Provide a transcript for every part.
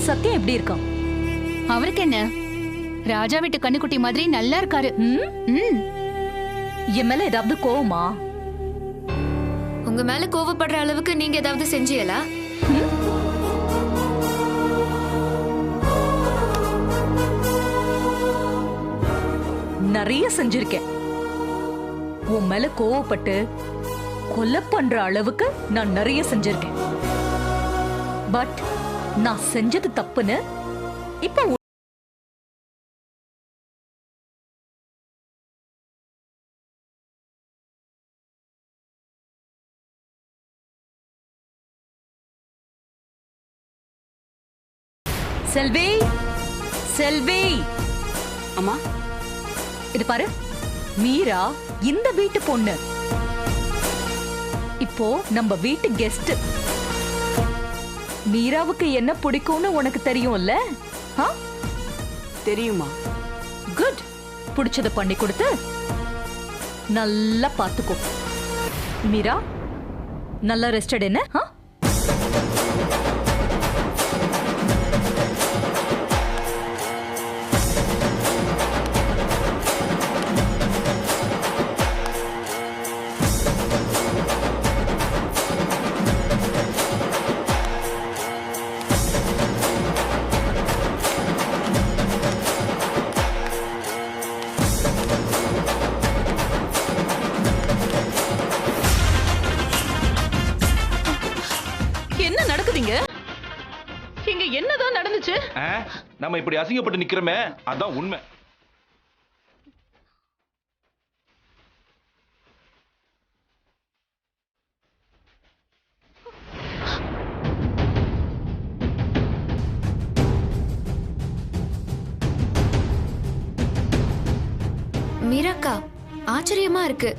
சத்தியம் எப்படி இருக்கான்? அவருக்கு என்ன, ராஜா வீட்டு கண்ணுக்குட்டி மாதிரி நல்லா இருக்காரு. என் மேல ஏதாவது கோவமா? உங்க மேல கோவப்படுற அளவுக்கு நீங்க ஏதாவது செஞ்சீங்களா? நிறைய செஞ்சிருக்கேன். உன் மேல கோவப்பட்டு கொலை பண்ற அளவுக்கு நான் நிறைய செஞ்சிருக்கேன். பட் நான் செஞ்சது தப்புன்னு இப்ப செல்வி, செல்வி அம்மா, இது பாரு, மீரா இந்த வீட்டு பொண்ணு. இப்போ நம்ம வீட்டு கெஸ்ட். மீராவுக்கு என்ன பிடிக்கும்னு உனக்கு தெரியும்ல? தெரியுமா? குட். பிடிச்சத பண்ணி கொடுத்து நல்லா பாத்துக்கோ. மீரா, நல்லா ரெஸ்டட் என்ன? என்ன நடக்குதுங்க? இங்க என்னதான் நடந்துச்சு? நம்ம இப்படி அசிங்கப்பட்டு நிக்கிறோமே, அதான் உண்மை. மீராக்கா, ஆச்சரியமா இருக்கு.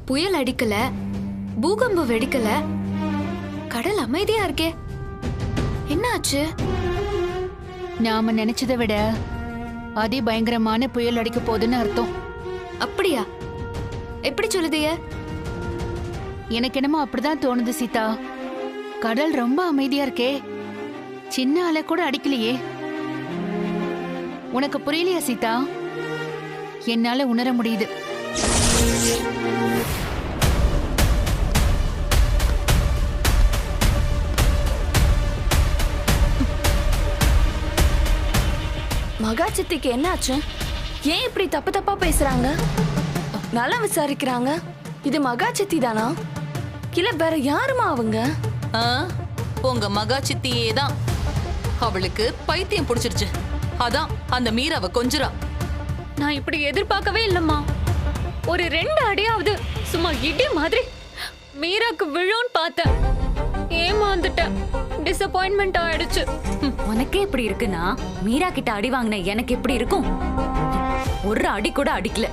புயல் அடிக்கல, பூகம்பம் வெடிக்கல, கடல் அமைதியா இருக்கே. என்ன ஆச்சு? நாம நினைச்சதை விட அதி பயங்கரமான புயல் அடிக்க போகுதுன்னு அர்த்தம். அப்படியா? எப்படி சொல்லுதிய? எனக்கு என்னமோ அப்படிதான் தோணுது சீதா. கடல் ரொம்ப அமைதியா இருக்கே, சின்ன அலை கூட அடிக்கலையே. உனக்கு புரியலையா சீதா? என்னால உணர முடியுது. மகாச்சித்திக்கு என்னாச்சு? ஏன் இப்படி தப்பு தப்பா பேசுறாங்க? நல்லா விசாரிக்கிறாங்க. இது மகாச்சித்தி தானா? இல்ல வேற யாருமா அவங்க? உங்க மகா சித்தியே தான். அவளுக்கு பைத்தியம் பிடிச்சிருச்சு. அதான் அந்த மீராவை கொஞ்சரா. நான் இப்படி எதிர்பார்க்கவே இல்லம்மா. ஒரு 2 அடியாவது சும்மா இடி மாதிரி மீராக்கு விழுன்னு பார்த்தேன். ஏமாந்துட்டேன். டிசப்பாயின்மெண்ட் ஆயிடுச்சு. உனக்கே இப்படி இருக்குன்னா மீரா கிட்ட அடி வாங்கின எனக்கு எப்படி இருக்கும்? ஒரு அடி கூட அடிக்கல.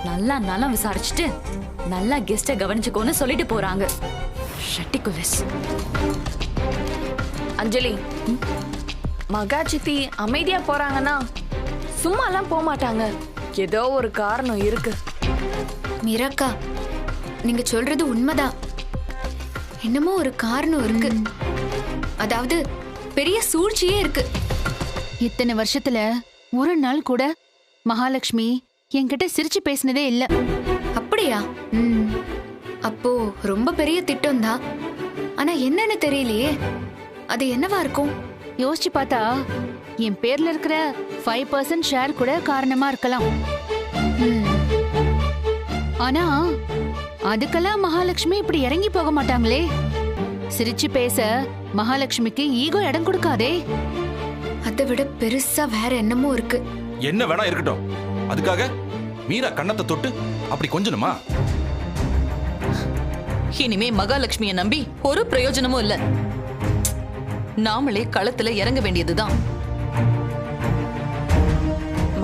நல்லா நலம் விசாரிச்சுட்டு நல்லா கெஸ்ட கவனிச்சுக்கோன்னு சொல்லிட்டு போறாங்க. ஷட்டிகுலஸ். அஞ்சலி, மகாச்சித்தி அமைதியா போறாங்கன்னா சும்மாலாம் போக மாட்டாங்க. ஏதோ ஒரு காரணம் இருக்கு. மீராக்கா, நீங்க சொல்றது உண்மைதான். என்னமோ ஒரு காரணம் இருக்கு. அதாவது பெரிய சூழ்ச்சியே இருக்கு. இத்தனை வருஷத்துல ஒரு நாள் கூட மகாலட்சுமி என்கிட்ட சிரிச்சு பேசினதே இல்ல. அப்படியா? அப்போ ரொம்ப பெரிய திட்டம் தான். ஆனா என்னன்னு தெரியலையே. அது என்னவா இருக்கும்? யோசிச்சு பார்த்தா என் பேர்ல இருக்கிற 5% ஷேர் கூட காரணமா இருக்கலாம். ஆனா அதுக்கெல்லாம் மகாலட்சுமி இப்படி இறங்கி போக மாட்டாங்களே. சிரிச்சு பேச மகாலட்சுமிக்கு ஈகோ இடம் கொடுக்காதே. அதை விட பெருசா வேற என்னமோ இருக்கு. என்ன வேணா இருக்கட்டும், அதுக்காக மீரா கண்ணத்தை தொட்டு அப்படி கொஞ்சணுமா? இனிமே மகாலட்சுமியை நம்பி ஒரு பிரயோஜனமும் இல்ல. நாமளே களத்துல இறங்க வேண்டியதுதான்.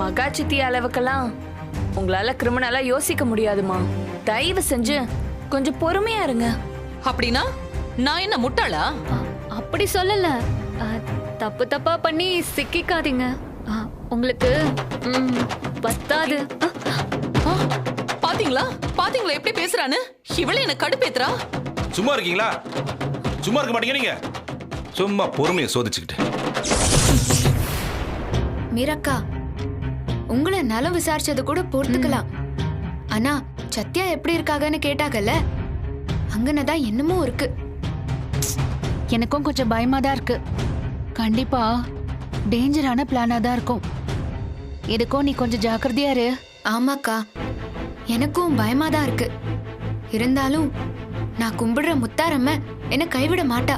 மகாச்சித்தி அளவுக்கெல்லாம் உங்களால கிரிமினலா யோசிக்க முடியாதுமா. தயவு செஞ்சு கொஞ்சம் பொறுமையா இருங்க. அப்படின்னா நான் என்ன முட்டாளா? அப்படி சொல்லல. தப்பு தப்பா பண்ணி சிக்கிக்காதீங்க. உங்களுக்கு பத்தாது. பாத்தீங்களா பாத்தீங்களா எப்படி பேசுறான்னு? இவளே என்ன கடுப்பேத்துறா. சும்மா இருக்கீங்களா? சும்மா இருக்க மாட்டீங்க நீங்க. சும்மா பொறுமையை சோதிச்சுக்கிட்டு. மீராக்கா, உங்களை நலம் விசாரிச்சது கூட பொறுத்துக்கலாம். ஆனா சத்யா எப்படி இருக்காங்கன்னு கேட்டாங்கல்ல, அங்கனதான் என்னமோ இருக்கு. எனக்கும் கொஞ்சம் பயமா தான் இருக்கு. கண்டிப்பா டேஞ்சரான பிளானா தான் இருக்கும். எதுக்கும் நீ கொஞ்சம் ஜாக்கிரதையா இரு. ஆமாக்கா, எனக்கும் பயமா தான் இருக்கு. இருந்தாலும் நான் கும்பிடுற முத்தாரம்ம என்ன கைவிட மாட்டா.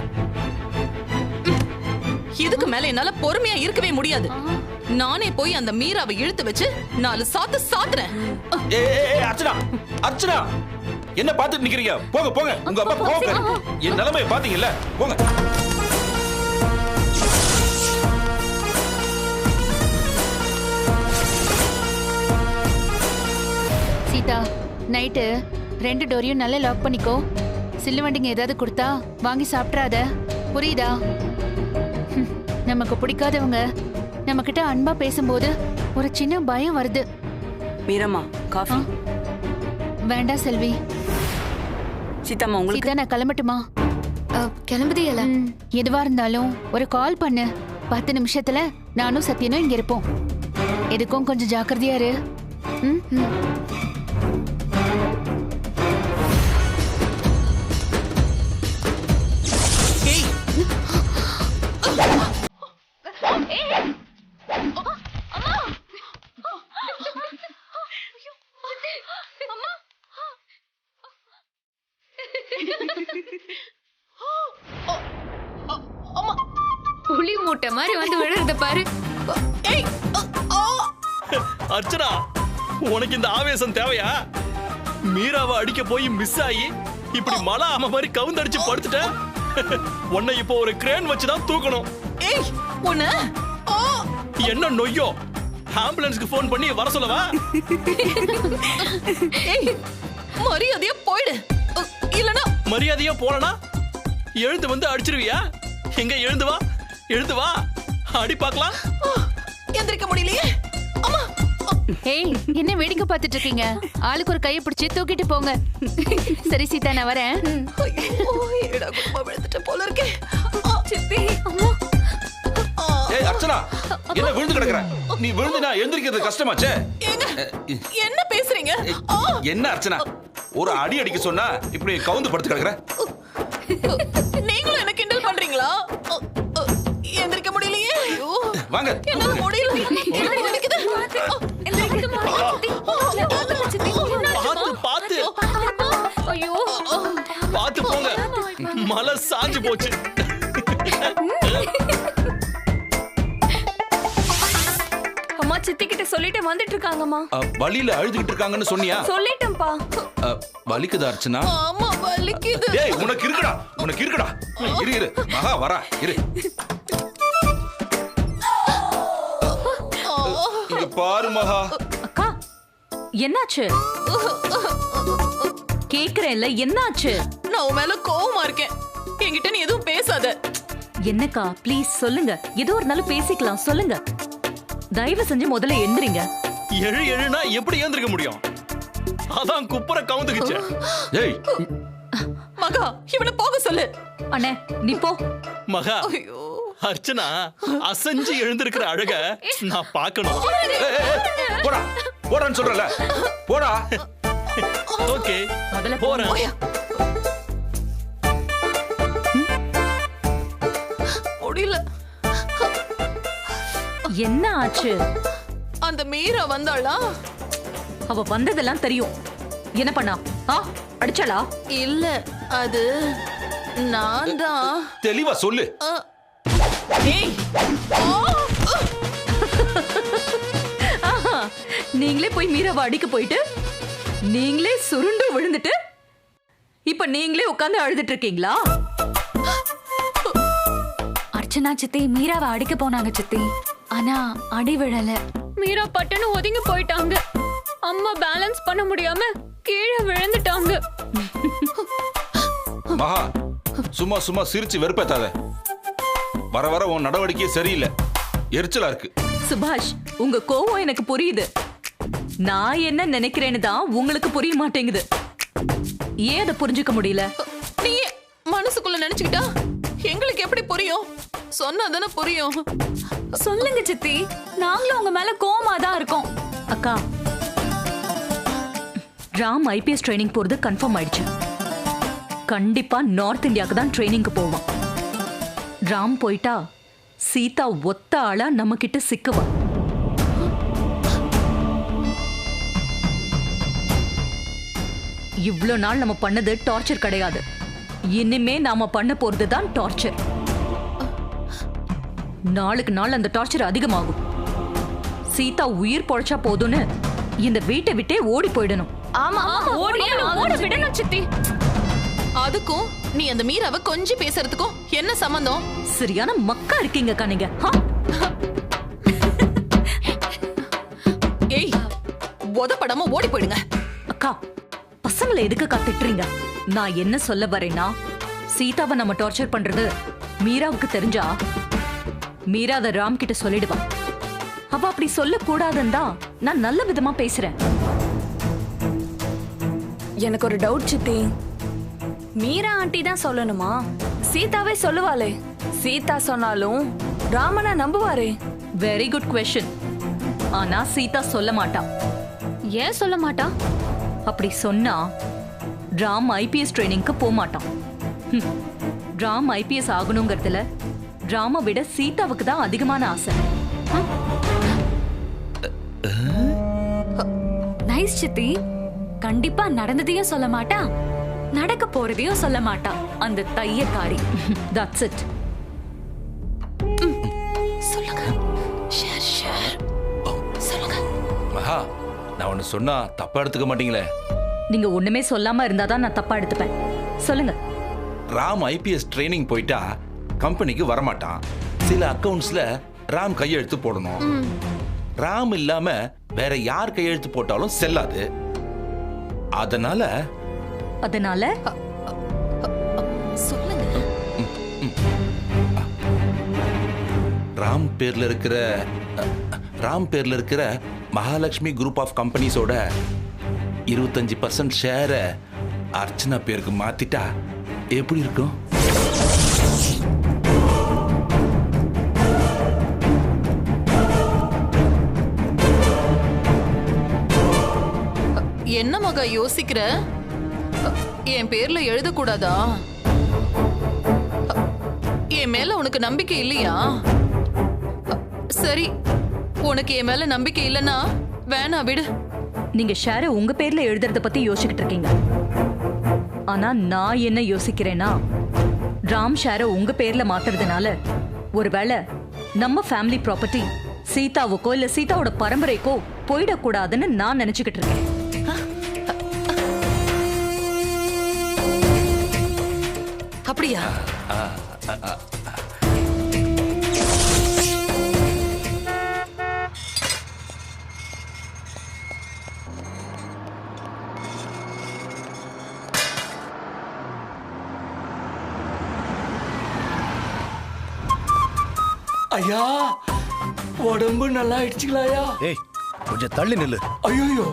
இதுக்கு மேல என்னால பொறுமையா இருக்கவே முடியாது. நானே போய் அந்த மீராவை இழுத்து வச்சு 4 சாத்து சாத்துறேன். அர்ச்சனா, அர்ச்சனா, என்ன பார்த்துட்டு நிக்கிறீங்க? போங்க போங்க, உங்க அப்பா போங்க. என் நிலைமையை பாத்தீங்கல்ல, போங்க. சீதா, நைட்டு 2 டோரையும் நல்லா லாக் பண்ணிக்கோ. சில்லு வண்டிங்க ஏதாவது கொடுத்தா வாங்கி சாப்பிட்றாத, புரியுதா? நமக்கு பிடிக்காதவங்க நம்ம கிட்ட அன்பா பேசும்போது ஒரு சின்ன பயம் வருது. மீரம்மா, காஃபி. வேண்டாம் செல்வி. சீதாம்மா, உங்களுக்கு. சீதா, நான் கிளம்பட்டுமா? கிளம்புதியல. எதுவா இருந்தாலும் ஒரு கால் பண்ணு. 10 நிமிஷத்துல நானும் சத்யனும் இங்க இருப்போம். எதுக்கும் கொஞ்சம் ஜாக்கிரதையா இரு. புலி மூட்டை மாதிரி வந்து விழுறத பாரு. அர்ச்சனா, உனக்கு இந்த ஆவேசம் தேவையா? மீராவை அடிக்க போய் மிஸ் ஆகி இப்படி மலை ஆம மாதிரி கவுந்தடிச்சு படுத்துட்ட. உன்னை இப்போ ஒரு கிரேன் வச்சுதான் தூக்கணும். என்ன நொய்யோ? ஆம்புலன்ஸ்க்கு போன் பண்ணி வர சொல்லவா? மரியாதையா போயிடு. இல்லனா மரியாதையா போலனா எழுந்து வந்து அடிச்சிருவியா? எங்க எழுந்து வா, எழுந்து வா, அடி பார்க்கலாம். எந்திரிக்க முடியலையே. அம்மா, ஏய், என்ன வேடிக்கை பார்த்துட்டு இருக்கீங்க? ஆளுக்கு ஒரு கையை பிடிச்சி தூக்கிட்டு போங்க. சரி சீதா, நான் வரேன். ஏடா குடும்பம் விழுந்துட்ட போல இருக்கே. சித்தி, அம்மா. ஏய் அர்ச்சனா, என்ன விழுந்து கிடக்குற? நீ விழுந்துனா எந்திரிக்கிறது கஷ்டமாச்சே. என்ன பேசுறீங்க? என்ன அர்ச்சனா, ஒரு அடி அடிக்க சொன்னா இப்படி கவுந்து படுத்து கிடக்குற? நீங்களும் என்ன கிண்டல் பண்றீங்களா? எந்திரிக்க முடியலையே. ஐயோ, வாங்க. என்னால முடியல. என்ன வலிக்குது? பாத்து பாத்து ஐயோ, பாத்து போங்க, மலை சாஞ்சு போச்சு. அம்மா, சித்தி கிட்ட சொல்லிட்டு வந்துட்டு இருக்காங்கம்மா. வலியில அழுதுகிட்டு இருக்காங்கன்னு சொன்னியா? சொல்லிட்டேன்ப்பா. வலிக்குதா அர்ச்சனா? ஆமா, வலிக்குது. ஏய், உனக்கு இருக்குடா, உனக்கு இருக்குடா. இரு இரு, மகா வரா, இரு. இங்க பாரு மகா. அக்கா, என்னாச்சு? கேக்குறேன்ல, என்னாச்சு? நான் உன் மேல கோவமா இருக்கேன். என்கிட்ட நீ எதுவும் பேசாத. என்னக்கா, ப்ளீஸ் சொல்லுங்க. ஏதோ ஒரு நாள் பேசிக்கலாம், சொல்லுங்க. தயவு செஞ்சு முதல்ல எந்திரிங்க. எழு எழுனா எப்படி ஏந்திருக்க முடியும்? அதான் குப்புற கவுந்துக்குச்சு. ஏய் மகா, இவனை போக சொல்லு. அண்ணே, நீ போ. மகா, ஐயோ, அர்ச்சனா அசஞ்சு எழுந்திருக்கிற அழக நான் பார்க்கணும். போடா, போடான்னு சொல்றல, போடா. ஓகே, முதல்ல போறேன். முடியல. என்ன ஆச்சு? அந்த மீரா வந்தாளா? அவ வந்ததெல்லாம் தெரியும். என்ன பண்ணா? அடிச்சாளா? இல்ல, அது நான் தான். தெளிவா சொல்லு. ஏய், நீங்களே போய் மீராவை அடிக்க போயிட்டு நீங்களே சுருண்டு விழுந்துட்டு இப்ப நீங்களே உட்கார்ந்து அழுதுட்டு இருக்கீங்களா? அர்ச்சனா சித்தி மீராவை அடிக்க போனாங்க சித்தி. ஆனா அடி விழல. மீரா பட்டுன்னு ஒதுங்கி போயிட்டாங்க. அம்மா பேலன்ஸ் பண்ண முடியாம கீழே விழுந்துட்டாங்க. மகா, சும்மா சும்மா சிரிச்சு வெறுப்பேத்தாத. வர வர உன் நடவடிக்கையே சரியில்லை, எரிச்சலா இருக்கு. சுபாஷ், உங்க கோவம் எனக்கு புரியுது. நான் என்ன நினைக்கிறேன்னு தான் உங்களுக்கு புரிய மாட்டேங்குது. ஏன் அதை புரிஞ்சுக்க முடியல? நீ மனசுக்குள்ள நினைச்சுக்கிட்டா எங்களுக்கு எப்படி புரியும்? சொன்னாதானே புரியும். சொல்லுங்க சித்தி, நாங்களும் உங்க மேல கோவமா தான் இருக்கோம். அக்கா, ராம் ஐபிஎஸ் ட்ரைனிங் போறது கன்ஃபார்ம் ஆயிடுச்சு. கண்டிப்பா நார்த் இந்தியாவுக்கு தான் ட்ரைனிங்க்கு போவான். ராம் போயிட்டா சீதா ஒத்த ஆளா நம்ம கிட்ட சிக்குவா. இவ்ளோ நாள் நம்ம பண்ணது டார்ச்சர் கிடையாது. இனிமே நாம பண்ண போறது தான் டார்ச்சர். நாளுக்கு நாள் அந்த டார்ச்சர் அதிகமாகும். சீதா உயிர் பொழைச்சா போதும்னு இந்த வீட்டை விட்டே ஓடி போயிடணும். ஆமா ஓட விடணும் சித்தி. அதுக்கும் நீ அந்த மீராவை கொஞ்சம் பேசுறதுக்கும் என்ன சம்பந்தம்? சரியான மக்கா இருக்கீங்க கண்ணிங்க. ஏய், உதப்படாம ஓடி போயிடுங்க. அக்கா, பசங்களை எதுக்கு திட்டுறீங்க? நான் என்ன சொல்ல வரேன்னா, சீதாவை நம்ம டார்ச்சர் பண்றது மீராவுக்கு தெரிஞ்சா மீரா அதை ராம் கிட்ட சொல்லிடுவா. அவ அப்படி சொல்ல கூடாதுன்னு தான் நான் நல்ல விதமா பேசுறேன். எனக்கு ஒரு டவுட் சித்தி. மீரா ஆண்டி தான் சொல்லணுமா? சீதாவே சொல்லுவாளே. சீதா சொன்னாலும் ராமனா நம்புவாரே. Very good question. ஆனா சீதா சொல்ல மாட்டா. ஏன் சொல்ல மாட்டா? அப்படி சொன்னா ராம் ஐபிஎஸ் ட்ரைனிங்க்கு போக மாட்டான். ராம் ஐபிஎஸ் ஆகணுங்கிறதுல ராம விட சீதாவுக்கு தான் அதிகமான ஆசை. நைஸ் சித்தி. கண்டிப்பா நடந்ததையும் சொல்ல மாட்டா, நடக்க போறதையும் சொல்ல மாட்டா அந்த தையக்காரி. That's it. சொல்லுங்க. ஷேர். சொல்லுங்க. மகா, நான் ஒன்னு சொன்னா தப்பா எடுத்துக்க மாட்டீங்களே? நீங்க ஒண்ணுமே சொல்லாம இருந்தாதான் நான் தப்பா எடுத்துப்பேன். சொல்லுங்க. ராம் ஐபிஎஸ் ட்ரைனிங் போயிட்டா கம்பெனிக்கு வரமாட்டான். சில அக்கவுண்ட்ஸ்ல ராம் கையெழுத்து போடணும். ராம் இல்லாம வேற யார் கையெழுத்து போட்டாலும் செல்லாது. அதனால சொல்லுங்க. ராம் பேர்ல இருக்கிற மகாலட்சுமி குரூப் ஆஃப் கம்பெனிஸோட 25% ஷேரை அர்ச்சனா பேருக்கு மாத்திட்டா எப்படி இருக்கும்? என்ன மகா யோசிக்கிற? என் பேர்ல எழுதக்கூடாதா? என் மேல உனக்கு நம்பிக்கை இல்லையா? சரி, உனக்கு என் மேல நம்பிக்கை இல்லைன்னா வேணா விடு. நீங்க ஷேரை உங்க பேர்ல எழுதுறத பத்தி யோசிச்சுக்கிட்டு இருக்கீங்க. ஆனா நான் என்ன யோசிக்கிறேன்னா, ராம் ஷேரை உங்க பேர்ல மாத்துறதுனால ஒருவேளை நம்ம ஃபேமிலி ப்ராப்பர்ட்டி சீதாவுக்கோ இல்ல சீதாவோட பரம்பரைக்கோ போயிடக்கூடாதுன்னு நான் நினைச்சுக்கிட்டு இருக்கேன். அப்படியா? ஐயா, உடம்பு நல்லா ஆயிடுச்சுங்களாயா? ஏய், கொஞ்சம் தள்ளி நில்லு. ஐயோ,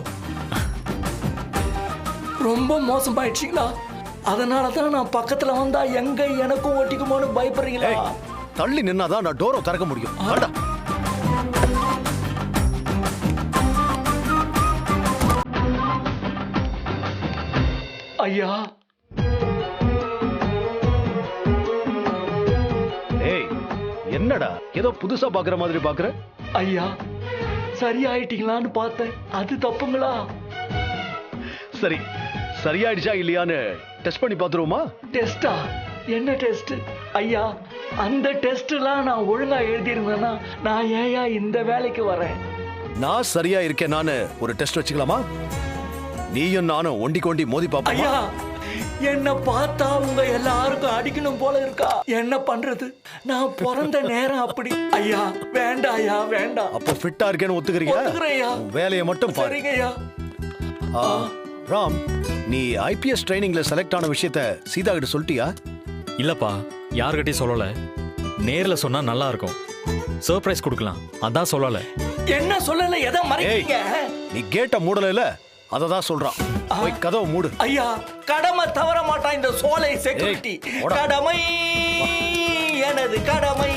ரொம்ப மோசமாயிடுச்சுங்களா? அதனால தான் நான் பக்கத்துல வந்தா எங்க எனக்கும் ஒட்டிக்குமோன்னு பயப்படுறீங்களா? தள்ளி நின்னாதான் நான் டோரை திறக்க முடியும். ஐயா, ஏய், என்னடா ஏதோ புதுசா பாக்குற மாதிரி பாக்குற? ஐயா, சரியாயிட்டீங்களான்னு பார்த்தேன். அது தப்புங்களா? சரி, சரியாயிடுச்சா இல்லையான்னு டெஸ்ட் பண்ணி பாத்துருவோமா? டெஸ்டா? என்ன டெஸ்ட்? ஐயா, அந்த டெஸ்ட்லாம் நான் ஒழுங்கா எழுதியிருந்தேன்னா நான் ஏயா இந்த வேலைக்கு வரேன்? நான் சரியா இருக்கேன். நானு ஒரு டெஸ்ட் வச்சுக்கலாமா? நீயும் நானும் ஒண்டி கொண்டி மோதி பாப்போம். ஐயா, என்ன பார்த்தா உங்க எல்லாருக்கும் அடிக்கணும் போல இருக்கா? என்ன பண்றது? நான் பிறந்த நேரம் அப்படி. ஐயா வேண்டாம், ஐயா வேண்டாம். அப்போ ஃபிட்டா இருக்கேன்னு ஒத்துக்கிறீங்க? ஒத்துக்கிறேன்யா. வேலையை மட்டும் பாரு. சரிங்கய்யா. ராம், நீ ஐபிஎஸ் ட்ரைனிங்ல செலக்ட் ஆன விஷயத்த சீதா கிட்ட சொல்லிட்டியா? இல்லப்பா, யார்கிட்டயும் சொல்லல. நேர்ல சொன்னா நல்லா இருக்கும். சர்ப்ரைஸ் கொடுக்கலாம், அதான் சொல்லல. என்ன சொல்லல? எதை மறைக்கிறீங்க? நீ கேட்ட மூடல, அததான் சொல்றான். போய் கதவை மூடு. ஐயா, கடமை தவற மாட்டான் இந்த சோலை செக்யூரிட்டி. கடமை எனது கடமை.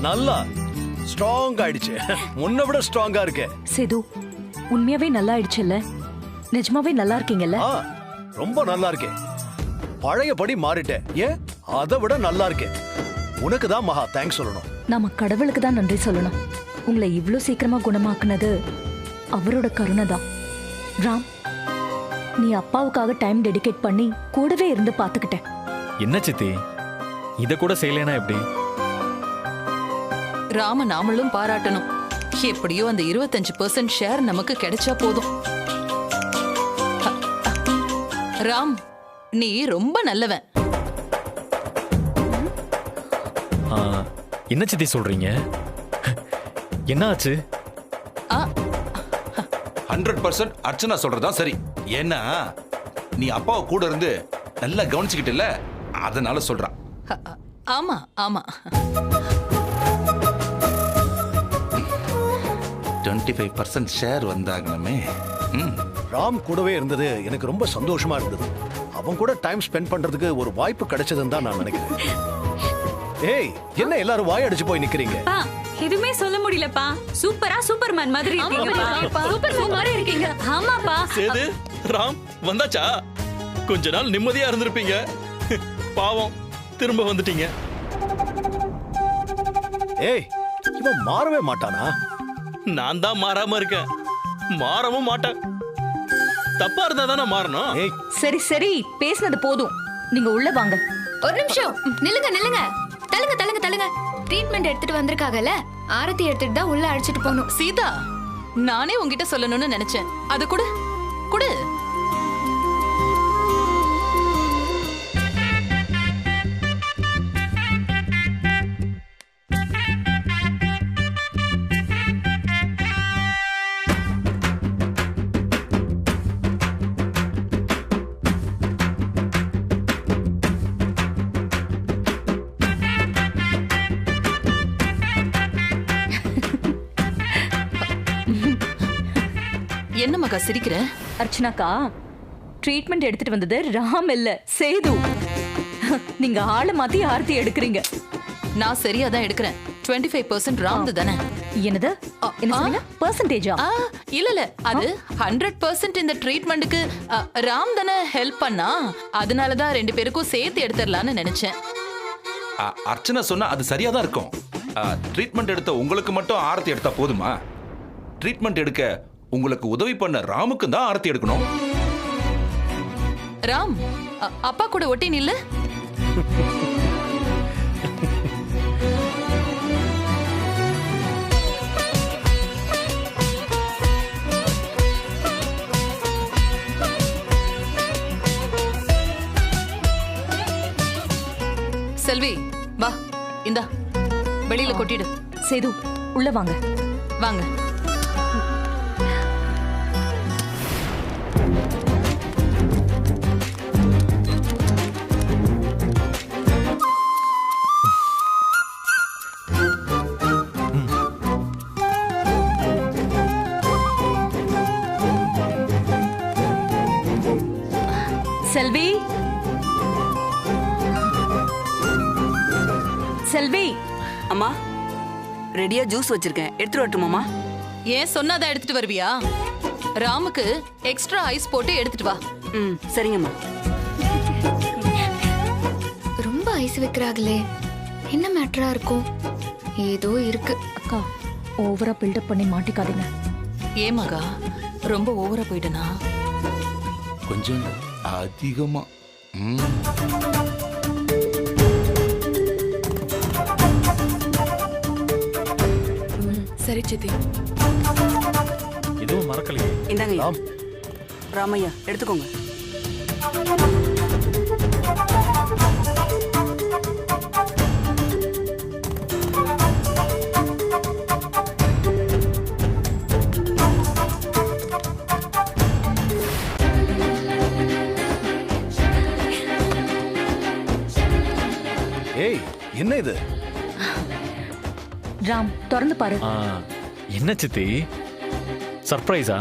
நல்லா ஸ்ட்ராங் ஆயிடுச்சு. முன்ன விட ஸ்ட்ராங்கா இருக்கு. சேது, உண்மையாவே நல்லா ஆயிடுச்சுல்ல? நிஜமாவே நல்லா இருக்கீங்கல்ல? ரொம்ப நல்லா இருக்கேன். பழையபடி மாறிட்டேன். ஏன் அதை விட நல்லா இருக்கேன். உனக்கு தான் மகா தேங்க்ஸ் சொல்லணும். நாம கடவுளுக்கு தான் நன்றி சொல்லணும். உங்களை இவ்ளோ சீக்கிரமா குணமாக்குனது அவரோட கருணை தான். ராம், நீ அப்பாவுக்காக டைம் டெடிகேட் பண்ணி கூடவே இருந்து பாத்துக்கிட்டேன். என்ன சித்தி, இத கூட செய்யலைனா எப்படி? ராம நாமளும் பாராட்டணும். எப்படியோ அந்த 25% ஷேர் நமக்கு கிடைச்சா போதும். ராம், நீ ரொம்ப நல்லவன். என்ன சித்தி சொல்றீங்க? என்ன ஆச்சு? 100% அர்ச்சனா சொல்றதா சரி. ஏன்னா நீ அப்பாவை கூட இருந்து நல்லா கவனிச்சுக்கிட்டல, அதனால சொல்றான். ஆமா ஆமா. 25% ஷேர் வந்தாங்கமே. ராம் கூடவே இருந்தது எனக்கு ரொம்ப சந்தோஷமா இருந்தது. அவன் கூட டைம் ஸ்பெண்ட் பண்றதுக்கு ஒரு வாய்ப்பு கிடைச்சதுன்னு தான் நான் நினைக்கிறேன். ஏய், என்ன எல்லாரும் வாய் அடிச்சு போய் நிக்கிறீங்க? எதுவுமே சொல்ல முடியலப்பா. சூப்பரா சூப்பர்மேன் மாதிரி இருக்கீங்கப்பா. சூப்பர்மேன் மாதிரி இருக்கீங்க. ஆமாப்பா. சேது, ராம் வந்தாச்சா? கொஞ்ச நாள் நிம்மதியா இருந்திருப்பீங்க. பாவம், திரும்ப வந்துட்டீங்க. ஏய், இவன் மாறவே மாட்டானா? நான் தான் மாறாம இருக்கேன். மாறவும் மாட்டேன். தப்பா இருந்தா தானே மாறணும். சரி சரி, பேசினது போதும். நீங்க உள்ள வாங்க. ஒரு நிமிஷம் நில்லுங்க நில்லுங்க. தள்ளுங்க தள்ளுங்க தள்ளுங்க. ட்ரீட்மெண்ட் எடுத்துட்டு வந்திருக்காங்கல்ல, ஆரத்தி எடுத்துட்டு தான் உள்ள அழைச்சிட்டு போகணும். சீதா, நானே உன்கிட்ட சொல்லணும்னு நினைச்சேன். அது குடு குடு. என்ன மகா சிரிக்கிற? அர்ச்சனாக்கா, ட்ரீட்மெண்ட் எடுத்துட்டு வந்தது ராம் இல்ல, சேது. நீங்க ஆளை மாத்தி ஆர்த்தி எடுக்கிறீங்க. நான் சரியா தான் எடுக்கிறேன். 25% ராம் தானே? என்னது? என்ன சொன்னீங்க? பெர்சன்டேஜா? இல்ல இல்ல, அது 100% இந்த ட்ரீட்மெண்ட்டுக்கு ராம் தானே ஹெல்ப் பண்ணா. அதனால தான் ரெண்டு பேருக்கும் சேர்த்து எடுத்துடலாம்னு நினைச்சேன். அர்ச்சனா சொன்னா அது சரியா தான் இருக்கும். ட்ரீட்மெண்ட் எடுத்த உங்களுக்கு மட்டும் ஆரத்தி எடுத்தா போதுமா? ட்ரீட்மெண்ட் எடுக்க உங்களுக்கு உதவி பண்ண ராமுக்கு தான் ஆரத்தி எடுக்கணும். ராம், அப்பா கூட ஒட்டி நில்லு. செல்வி, வா, இந்தா வெளியில கொட்டிடு. சேது, உள்ள வாங்க. வாங்க. செல்வி, செல்வி. அம்மா, ரெடியா ஜூஸ் வச்சிருக்கேன், எடுத்துட்டு வரட்டுமாமா? ஏன் சொன்னாதான் எடுத்துட்டு வருவியா? ராமுக்கு எக்ஸ்ட்ரா ஐஸ் போட்டு எடுத்துட்டு வா. சரிங்கம்மா. ரொம்ப ஐஸ் வைக்கிறாங்களே, என்ன மேட்டரா இருக்கும்? ஏதோ இருக்கு. அக்கா, ஓவரா பில்டப் பண்ணி மாட்டிக்காதீங்க. ஏன் மகா, ரொம்ப ஓவரா போயிட்டனா? கொஞ்சம் அதிகமா. சரி சித்தி. இதுவும் மறக்கலையே. இந்தாங்க ராமையா, எடுத்துக்கோங்க. ஏய் என்ன இது? ராம் திறந்து பாரு. என்ன சித்தி சர்ப்ரைஸா?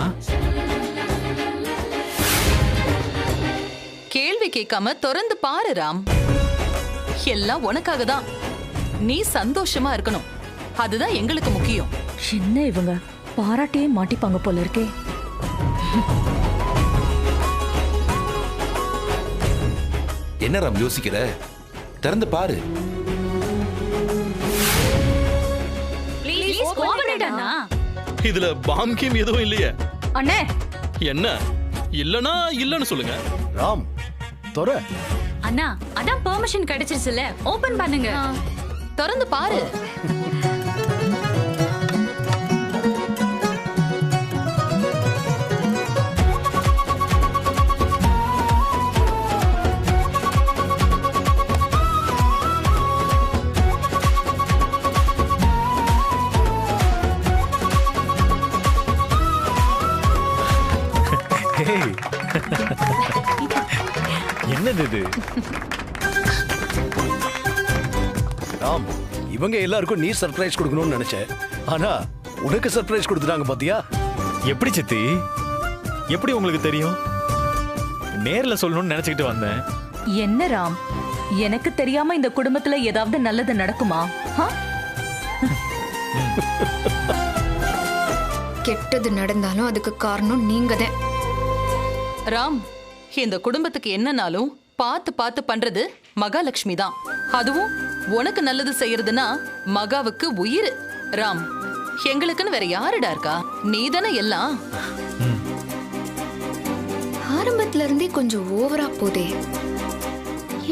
கேள்வி கேட்காம திறந்து பாரு ராம். எல்லாம் உனக்காக தான். நீ சந்தோஷமா இருக்கணும், அதுதான் எங்களுக்கு முக்கியம். என்ன இவங்க பாராட்டியே மாட்டிப்பாங்க போல இருக்கே. என்ன ராம் யோசிக்கிற? திறந்து பாரு. ப்ளீஸ் கோஆபரேட் அண்ணா. இதுல பாம் கீம் எதுவும் இல்லையே. அண்ணே என்ன இல்லனா இல்லன்னு சொல்லுங்க. ராம் தொற. அண்ணா அதான் பெர்மிஷன் கிடைச்சிருச்சுல, ஓபன் பண்ணுங்க. திறந்து பாரு. என்னது இது? ராம் இவங்க எல்லாருக்கும் நீ சர்ப்ரைஸ் கொடுக்கணும்னு நினைச்சேன், ஆனா உனக்கு சர்ப்ரைஸ் கொடுத்துட்டாங்க பாத்தியா? எப்படி சித்தி? எப்படி உங்களுக்கு தெரியும்? நேர்ல சொல்லணும்னு நினைச்சுக்கிட்டு வந்தேன். என்ன ராம், எனக்கு தெரியாம இந்த குடும்பத்துல ஏதாவது நல்லது நடக்குமா? கெட்டது நடந்தாலும் அதுக்கு காரணம் நீங்க தான். ராம், இந்த குடும்பத்துக்கு என்னனாலும் பார்த்து பார்த்து பண்றது மகாலட்சுமி தான். அதுவும் உனக்கு நல்லது செய்யறதுன்னா மகாவுக்கு உயிர். ராம், எங்களுக்குன்னு வேற யாருடா இருக்கா? நீதானே எல்லாம். ஆரம்பத்துல இருந்தே கொஞ்சம் ஓவரா போதே.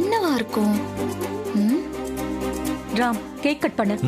என்னவா இருக்கும்? ராம் கேக் கட் பண்ணு.